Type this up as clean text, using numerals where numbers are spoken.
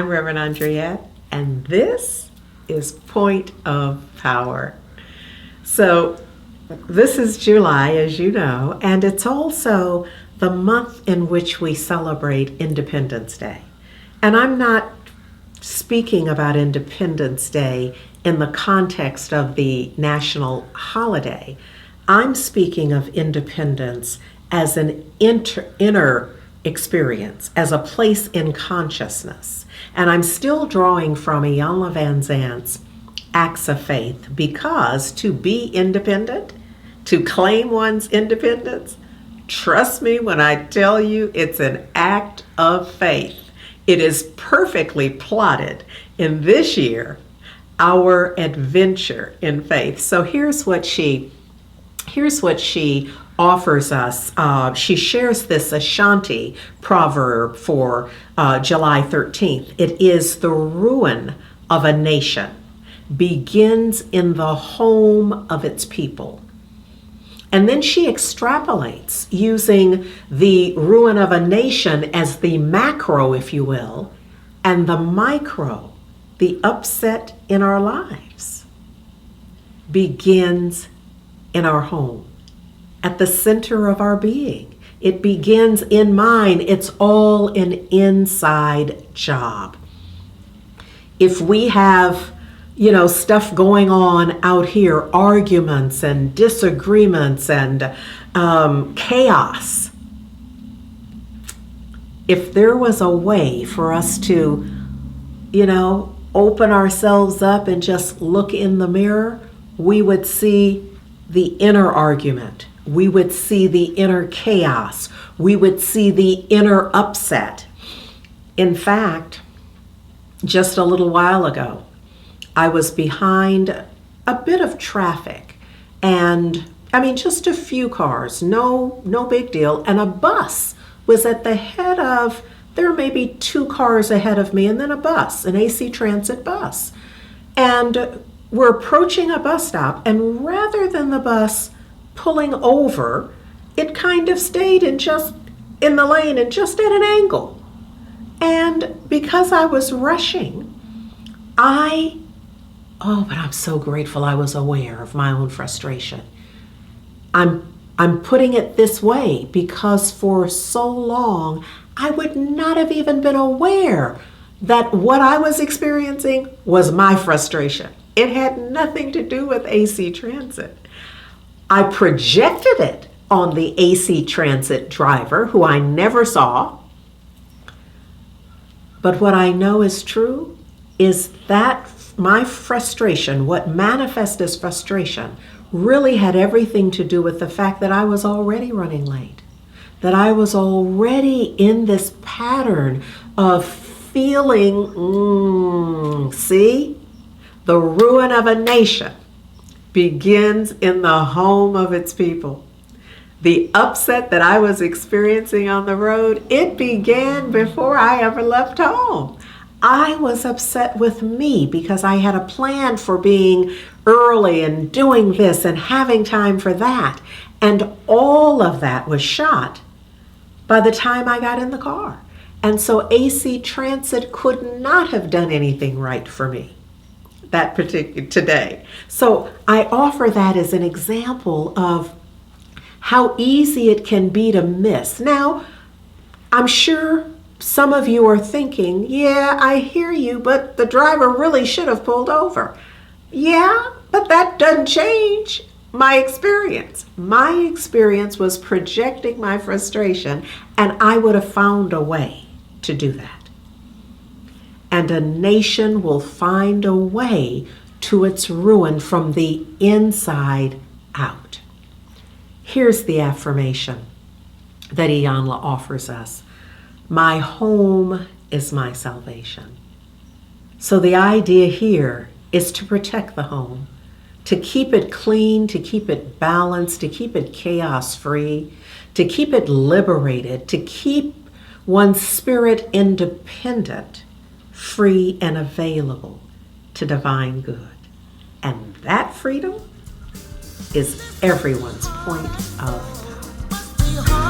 I'm Reverend Andriette, and this is Point of Power. So, this is July, as you know, and it's also the month in which we celebrate Independence Day. And I'm not speaking about Independence Day in the context of the national holiday. I'm speaking of independence as an inner experience, as a place in consciousness. And I'm still drawing from Iyanla Vanzant's Acts of Faith, because to be independent, to claim one's independence, trust me when I tell you it's an act of faith. It is perfectly plotted in this year, our adventure in faith. So here's what she offers us. She shares this Ashanti proverb for July 13th. It is the ruin of a nation begins in the home of its people. And then she extrapolates using the ruin of a nation as the macro, if you will, and the micro, the upset in our lives, begins in our home, at the center of our being. It begins in mind. It's all an inside job. If we have stuff going on out here, arguments and disagreements and chaos. If there was a way for us to, open ourselves up and just look in the mirror, we would see the inner argument. We would see the inner chaos. We would see the inner upset. In fact, just a little while ago, I was behind a bit of traffic, and just a few cars, no big deal, and a bus was at the head of, there may be 2 cars ahead of me, and then a bus, an AC Transit bus. And we're approaching a bus stop, and rather than the bus pulling over, it kind of stayed in the lane and just at an angle. And because I was rushing, but I'm so grateful I was aware of my own frustration. I'm putting it this way because for so long, I would not have even been aware that what I was experiencing was my frustration. It had nothing to do with AC Transit. I projected it on the AC Transit driver, who I never saw. But what I know is true is that my frustration, what manifests as frustration, really had everything to do with the fact that I was already running late, that I was already in this pattern of feeling, the ruin of a nation begins in the home of its people. The upset that I was experiencing on the road, it began before I ever left home. I was upset with me because I had a plan for being early and doing this and having time for that. And all of that was shot by the time I got in the car. And so AC Transit could not have done anything right for me that particular today. So I offer that as an example of how easy it can be to miss. Now, I'm sure some of you are thinking, yeah, I hear you, but the driver really should have pulled over. Yeah, but that doesn't change my experience. My experience was projecting my frustration, and I would have found a way to do that. And a nation will find a way to its ruin from the inside out. Here's the affirmation that Iyanla offers us. My home is my salvation. So the idea here is to protect the home, to keep it clean, to keep it balanced, to keep it chaos-free, to keep it liberated, to keep one's spirit independent, free and available to divine good. And that freedom is everyone's point of power.